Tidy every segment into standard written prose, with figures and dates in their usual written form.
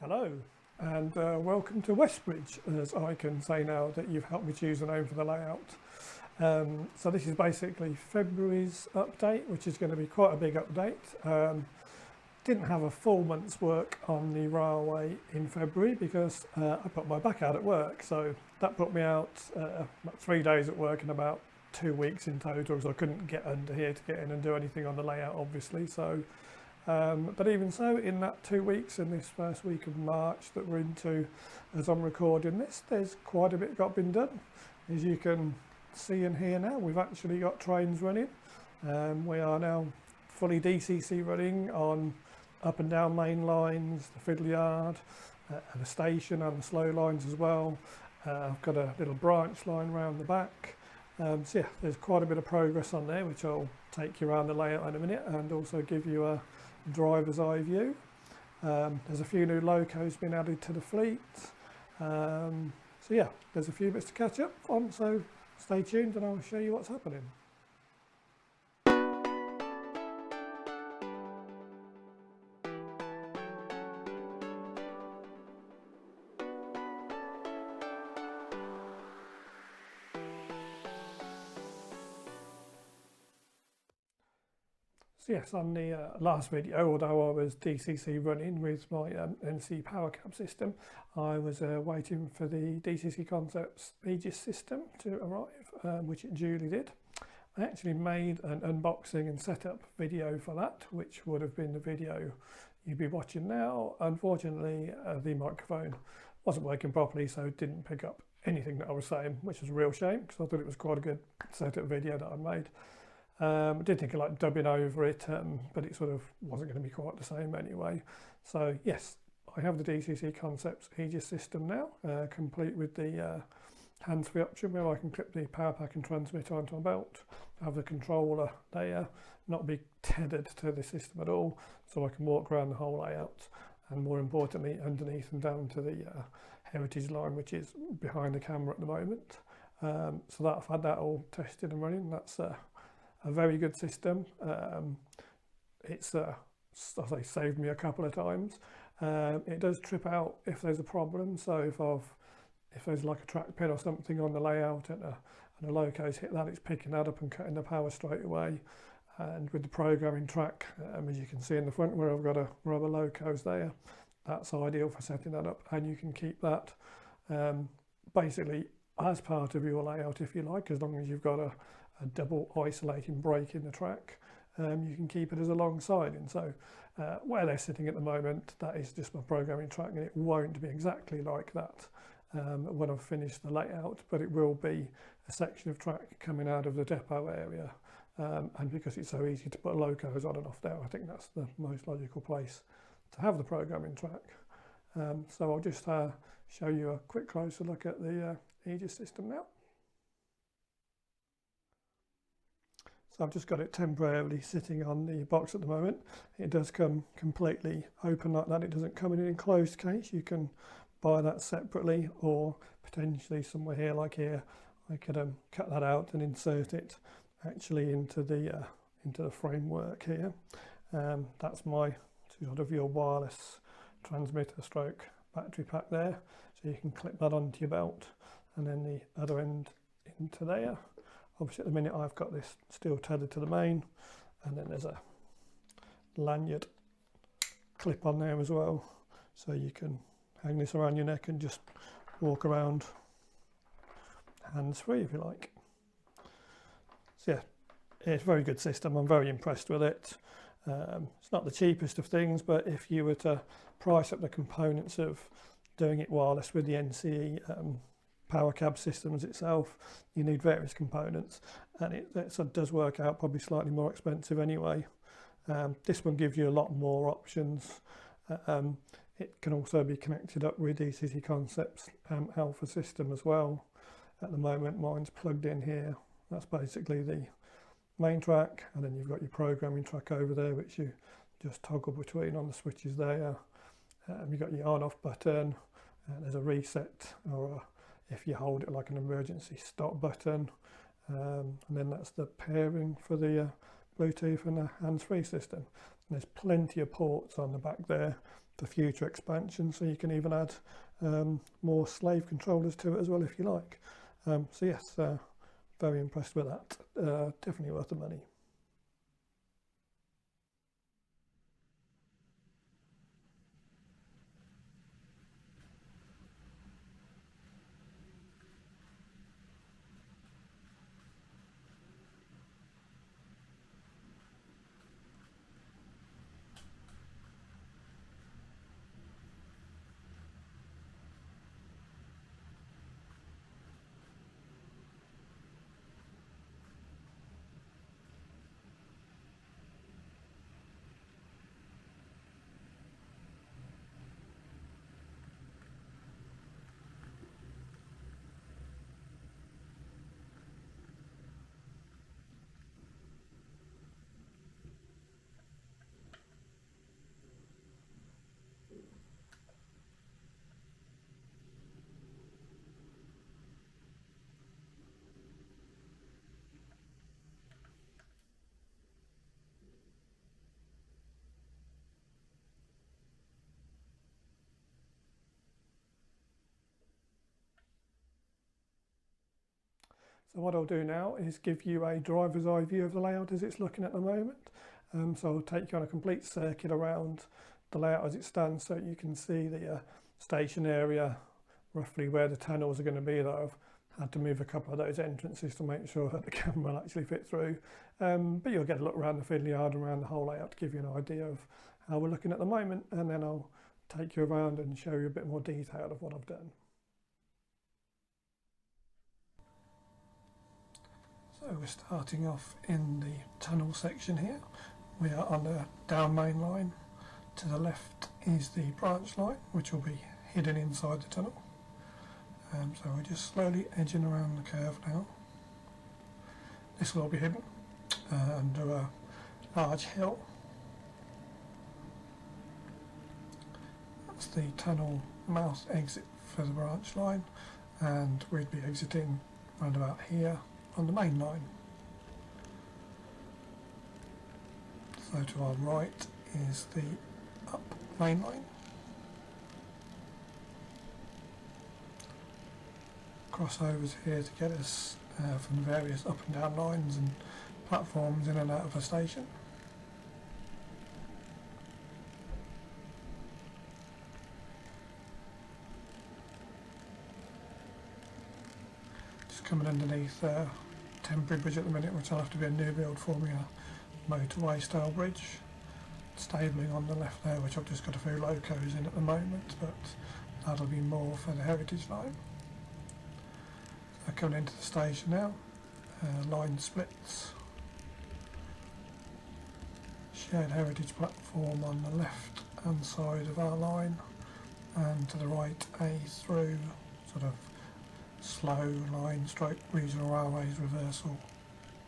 Hello and welcome to Westbridge, as I can say now that you've helped me choose a name for the layout. So this is basically February's update, which is going to be quite a big update. Didn't have a full month's work on the railway in February because I put my back out at work, so that put me out about 3 days at work and about 2 weeks in total, because I couldn't get under here to get in and do anything on the layout obviously. But even so, in that 2 weeks, in this first week of March that we're into as I'm recording this, there's quite a bit been done. As you can see and hear now, we've actually got trains running. We are now fully DCC running on up and down main lines, the fiddle yard, and the station and the slow lines as well. I've got a little branch line round the back. So yeah, there's quite a bit of progress on there, which I'll take you around the layout in a minute and also give you a driver's eye view. There's a few new locos been added to the fleet. So yeah, there's a few bits to catch up on, so stay tuned and I'll show you what's happening. So yes, on the last video, although I was DCC running with my NCE Power Cab system, I was waiting for the DCC Concepts Aegis system to arrive, which it duly did. I actually made an unboxing and setup video for that, which would have been the video you'd be watching now. Unfortunately, the microphone wasn't working properly, so it didn't pick up anything that I was saying, which was a real shame because I thought it was quite a good setup video that I made. I did think of like dubbing over it, but it sort of wasn't going to be quite the same anyway. So yes, I have the DCC Concepts Aegis system now, complete with the hands-free option where I can clip the power pack and transmitter onto my belt, have the controller there, not be tethered to the system at all, so I can walk around the whole layout, and more importantly underneath and down to the heritage line, which is behind the camera at the moment. So that I've had that all tested and running. That's a very good system. It's as I say, saved me a couple of times. It does trip out if there's a problem, so if there's like a track pin or something on the layout and a loco's hit that, it's picking that up and cutting the power straight away. And with the programming track, as you can see in the front where I've got a rubber locos there, that's ideal for setting that up, and you can keep that basically as part of your layout if you like, as long as you've got a double isolating brake in the track. You can keep it as alongside, and so where they're sitting at the moment, that is just my programming track, and it won't be exactly like that when I've finished the layout, but it will be a section of track coming out of the depot area, and because it's so easy to put locos on and off there, I think that's the most logical place to have the programming track. So I'll just show you a quick closer look at the Aegis system now. So I've just got it temporarily sitting on the box at the moment. It does come completely open like that. It doesn't come in an enclosed case. You can buy that separately, or potentially somewhere here, like here, I could cut that out and insert it actually into the framework here. That's my sort of your wireless transmitter stroke battery pack there. So you can clip that onto your belt, and then the other end into there. Obviously at the minute I've got this still tethered to the main, and then there's a lanyard clip on there as well, so you can hang this around your neck and just walk around hands-free if you like. So yeah, it's a very good system. I'm very impressed with it. It's not the cheapest of things, but if you were to price up the components of doing it wireless with the NCE Power Cab systems itself, you need various components, and it does work out probably slightly more expensive anyway. This one gives you a lot more options. It can also be connected up with DCC Concepts Alpha system as well. At the moment mine's plugged in here. That's basically the main track, and then you've got your programming track over there, which you just toggle between on the switches there. You've got your on off button, there's a reset, or if you hold it like an emergency stop button, and then that's the pairing for the Bluetooth and the hands-free system. And there's plenty of ports on the back there for future expansion, so you can even add more slave controllers to it as well if you like. So yes, very impressed with that. Definitely worth the money. So what I'll do now is give you a driver's eye view of the layout as it's looking at the moment. So I'll take you on a complete circuit around the layout as it stands, so you can see the station area, roughly where the tunnels are going to be. That I've had to move a couple of those entrances to make sure that the camera will actually fit through. But you'll get a look around the fiddle yard and around the whole layout to give you an idea of how we're looking at the moment, and then I'll take you around and show you a bit more detail of what I've done. So we're starting off in the tunnel section here. We are on the down main line. To the left is the branch line, which will be hidden inside the tunnel. So we're just slowly edging around the curve now. This will all be hidden under a large hill. That's the tunnel mouth exit for the branch line, and we'd be exiting round about here on the main line. So to our right is the up main line. Crossovers here to get us from various up and down lines and platforms in and out of the station. Just coming underneath temporary bridge at the minute, which will have to be a new build for me, a motorway style bridge. Stabling on the left there, which I've just got a few locos in at the moment, but that'll be more for the heritage line. So coming into the station now, line splits. Shared heritage platform on the left hand side of our line, and to the right a through sort of slow line stroke regional railways reversal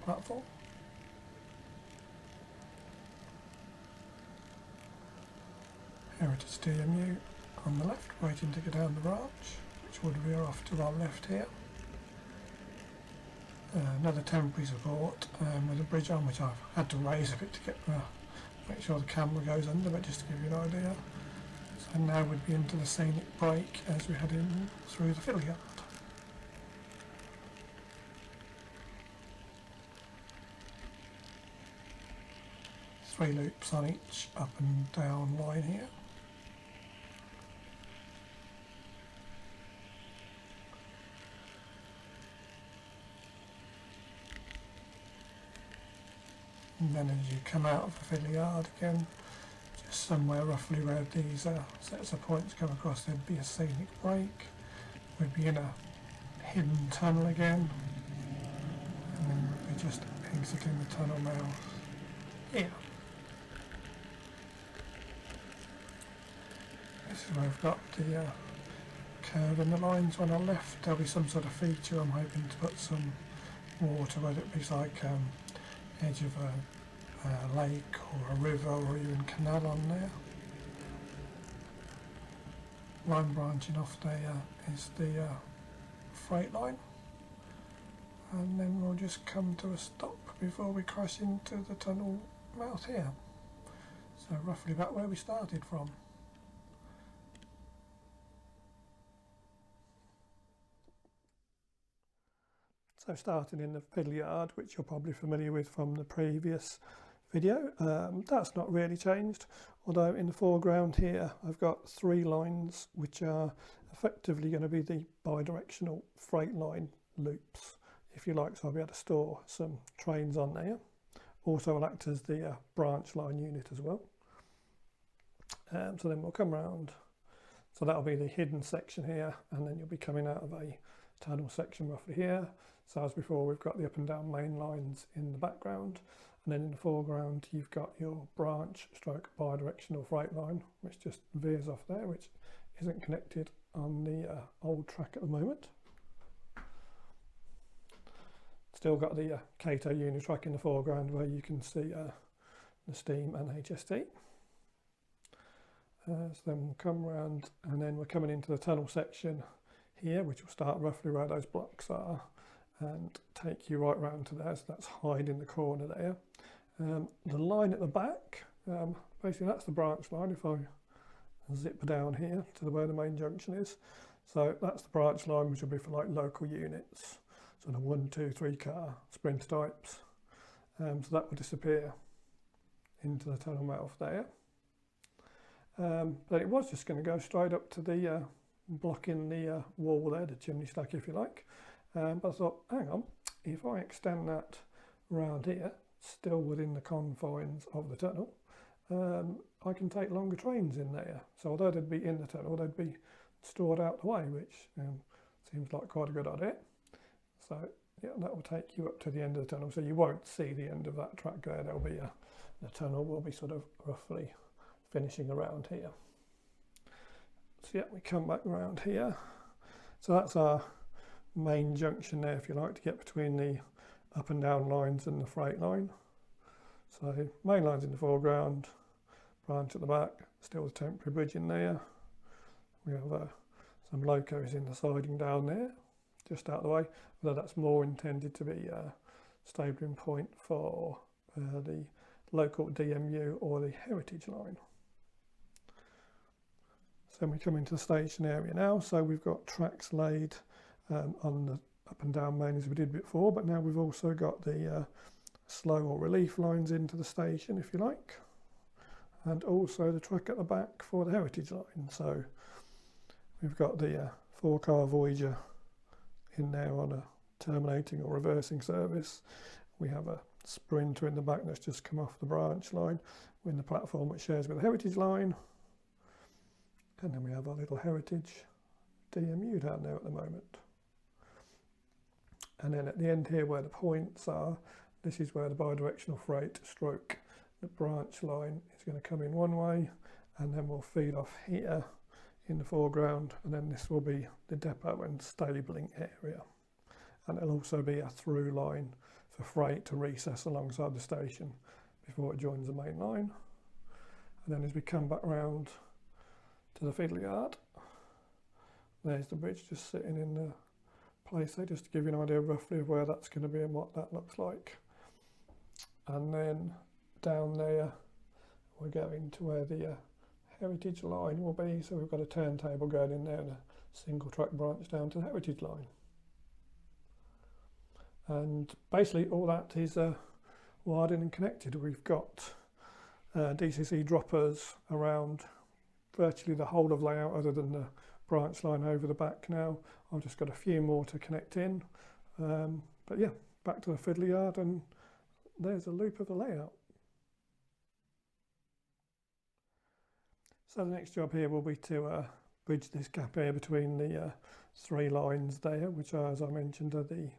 platform. Heritage DMU on the left, waiting to go down the branch, which would veer off to our left here. Another temporary support with a bridge on, which I've had to raise a bit to get make sure the camera goes under, but just to give you an idea. So now we'd be into the scenic break as we head in through the fiddle yard. Three loops on each up and down line here. And then as you come out of the fiddle yard again, just somewhere roughly where these sets of points come across, there'd be a scenic break. We'd be in a hidden tunnel again, and then we'd be just exiting the tunnel mouth here. This is where we've got the curve in the lines. On our left there'll be some sort of feature. I'm hoping to put some water, whether it be like edge of a lake or a river or even canal on there. Line branching off there is the freight line, and then we'll just come to a stop before we crash into the tunnel mouth here. So roughly about where we started from. So starting in the fiddle yard, which you're probably familiar with from the previous video, that's not really changed, although in the foreground here I've got 3 lines which are effectively going to be the bidirectional freight line loops, if you like, so I'll be able to store some trains on there. Also will act as the branch line unit as well. So then we'll come round, so that'll be the hidden section here, and then you'll be coming out of a tunnel section roughly here. So as before, we've got the up and down main lines in the background, and then in the foreground you've got your branch stroke bidirectional freight line, which just veers off there, which isn't connected on the old track at the moment. Still got the Cato Unitrack in the foreground where you can see the steam and HST. So then we'll come round, and then we're coming into the tunnel section here, which will start roughly where those blocks are and take you right round to there. So that's Hyde in the corner there. The line at the back, basically that's the branch line. If I zip down here to where the main junction is, so that's the branch line, which will be for like local units, sort of 1, 2, 3 car sprinter types. So that will disappear into the tunnel mouth there. But it was just going to go straight up to the block in the wall there, the chimney stack if you like. But I thought, hang on, if I extend that around here, still within the confines of the tunnel, I can take longer trains in there. So although they'd be in the tunnel, they'd be stored out the way, which seems like quite a good idea. So yeah, that will take you up to the end of the tunnel. So you won't see the end of that track there. There'll be the tunnel will be sort of roughly finishing around here. So yeah, we come back around here. So that's our main junction there, if you like, to get between the up and down lines and the freight line. So main lines in the foreground, branch at the back, still the temporary bridge in there. We have some locos in the siding down there, just out of the way, although that's more intended to be a stabling point for the local DMU or the heritage line. So we come into the station area now, so we've got tracks laid on the up and down main as we did before, but now we've also got the slow or relief lines into the station, if you like, and also the track at the back for the heritage line. So we've got the 4-car Voyager in there on a terminating or reversing service. We have a Sprinter in the back that's just come off the branch line in the platform which shares with the heritage line. And then we have our little heritage DMU down there at the moment. And then at the end here where the points are, this is where the bidirectional freight stroke the branch line is going to come in one way, and then we'll feed off here in the foreground, and then this will be the depot and stabling area. And it'll also be a through line for freight to recess alongside the station before it joins the main line. And then as we come back round to the fiddle yard, there's the bridge just sitting in the place there, just to give you an idea roughly of where that's going to be and what that looks like. And then down there we're going to where the heritage line will be, so we've got a turntable going in there and a single track branch down to the heritage line. And basically all that is wired in and connected. We've got DCC droppers around virtually the whole of layout other than the branch line over the back now. I've just got a few more to connect in. But yeah, back to the fiddle yard, and there's a loop of the layout. So the next job here will be to bridge this gap here between the 3 lines there, which are, as I mentioned, are the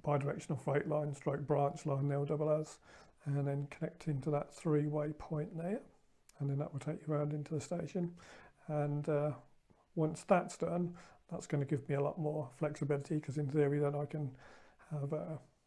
bidirectional freight line stroke branch line, they'll double as, and then connect into that 3-way point there, and then that will take you around into the station. And once that's done, that's going to give me a lot more flexibility, because in theory then I can have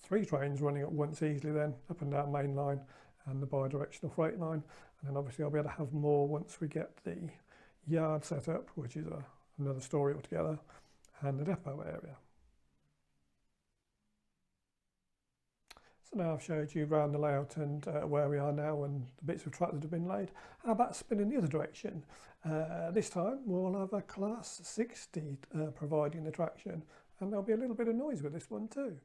3 trains running at once easily then, up and down main line and the bidirectional freight line. And then obviously I'll be able to have more once we get the yard set up, which is another story altogether, and the depot area. So now I've showed you around the layout and where we are now and the bits of track that have been laid. How about spinning the other direction? This time we'll have a class 60 providing the traction, and there'll be a little bit of noise with this one too.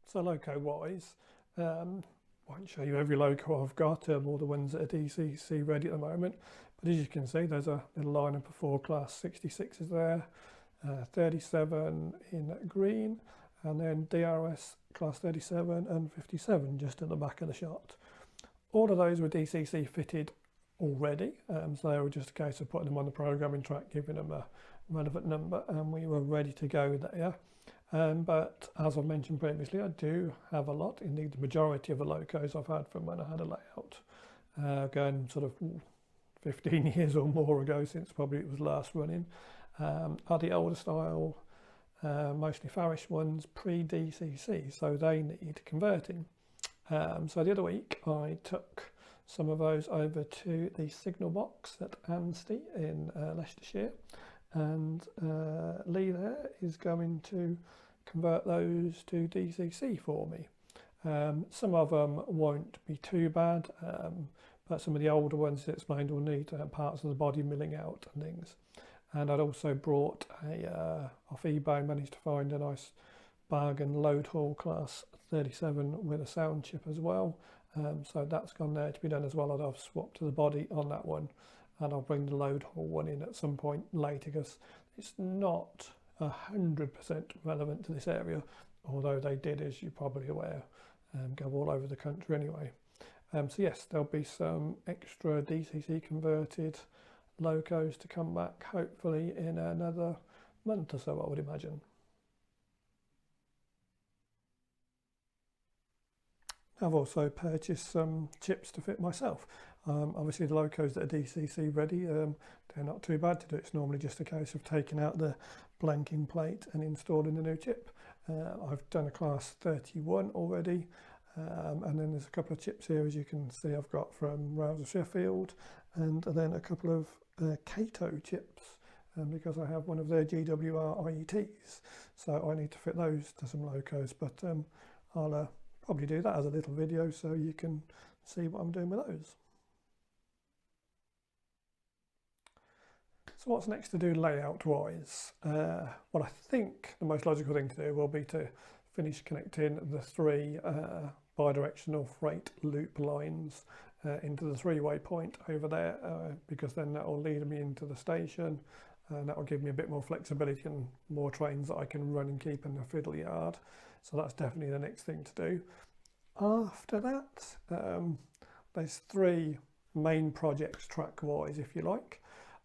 So loco wise, won't show you every loco I've got, all the ones that are DCC ready at the moment, but as you can see there's a little line for 4 class 66 is there, 37 in green, and then DRS class 37 and 57 just at the back of the shot. All of those were DCC fitted already, so they were just a case of putting them on the programming track, giving them a relevant number, and we were ready to go there. But as I've mentioned previously, I do have a lot, indeed the majority of the locos I've had from when I had a layout, going sort of 15 years or more ago, since probably it was last running, are the older style mostly Farish ones pre-DCC, so they need converting. So the other week I took some of those over to the signal box at NCE in Leicestershire, and Lee there is going to convert those to DCC for me. Some of them won't be too bad, but some of the older ones, as explained, will need parts of the body milling out and things. And I'd also brought off eBay, managed to find a nice bargain load haul class 37 with a sound chip as well. So that's gone there to be done as well, and I've swapped to the body on that one, and I'll bring the load haul one in at some point later because it's not 100% relevant to this area, although they did, as you're probably aware, go all over the country anyway. So yes, there'll be some extra DCC converted locos to come back hopefully in another month or so, I would imagine. I've also purchased some chips to fit myself. Obviously the locos that are DCC ready, they're not too bad to do. It's normally just a case of taking out the blanking plate and installing the new chip. I've done a class 31 already, and then there's a couple of chips here, as you can see, I've got from Rouse of Sheffield, and then a couple of Cato chips, because I have one of their GWR IETs, so I need to fit those to some locos, but I'll probably do that as a little video so you can see what I'm doing with those. So what's next to do layout wise? Well, I think the most logical thing to do will be to finish connecting the three bi-directional freight loop lines into the three-way point over there, because then that will lead me into the station, and that will give me a bit more flexibility and more trains that I can run and keep in the fiddle yard. So that's definitely the next thing to do. After that, there's three main projects track-wise, if you like.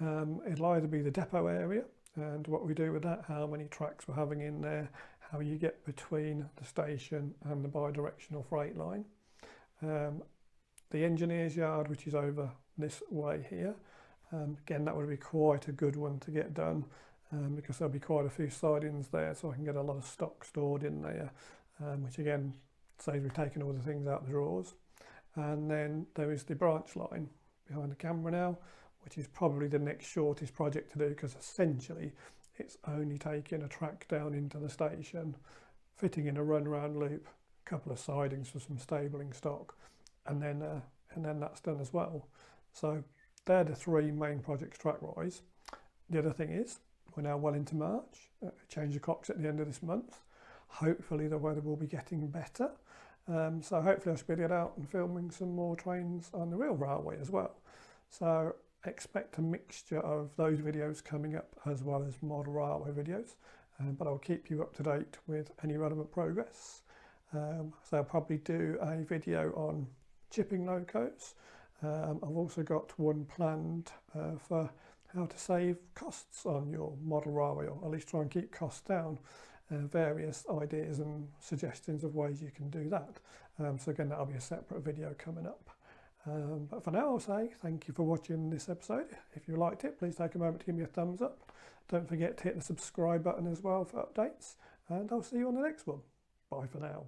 It'll either be the depot area and what we do with that, how many tracks we're having in there, how you get between the station and the bi-directional freight line. The engineer's yard, which is over this way here. Again, that would be quite a good one to get done, because there'll be quite a few sidings there, so I can get a lot of stock stored in there, which again saves me taking all the things out the drawers. And then there is the branch line behind the camera now, which is probably the next shortest project to do, because essentially it's only taking a track down into the station, fitting in a run-round loop, a couple of sidings for some stabling stock, and then that's done as well. So they're the three main projects track-wise. The other thing is, we're now well into March, change the clocks at the end of this month. Hopefully the weather will be getting better. So hopefully I should be able to get out and filming some more trains on the real railway as well. So expect a mixture of those videos coming up as well as model railway videos, but I'll keep you up to date with any relevant progress. So I'll probably do a video on chipping locos. I've also got one planned for how to save costs on your model railway, or at least try and keep costs down. Various ideas and suggestions of ways you can do that. So again, that'll be a separate video coming up. But for now, I'll say thank you for watching this episode. If you liked it, please take a moment to give me a thumbs up. Don't forget to hit the subscribe button as well for updates, and I'll see you on the next one. Bye for now.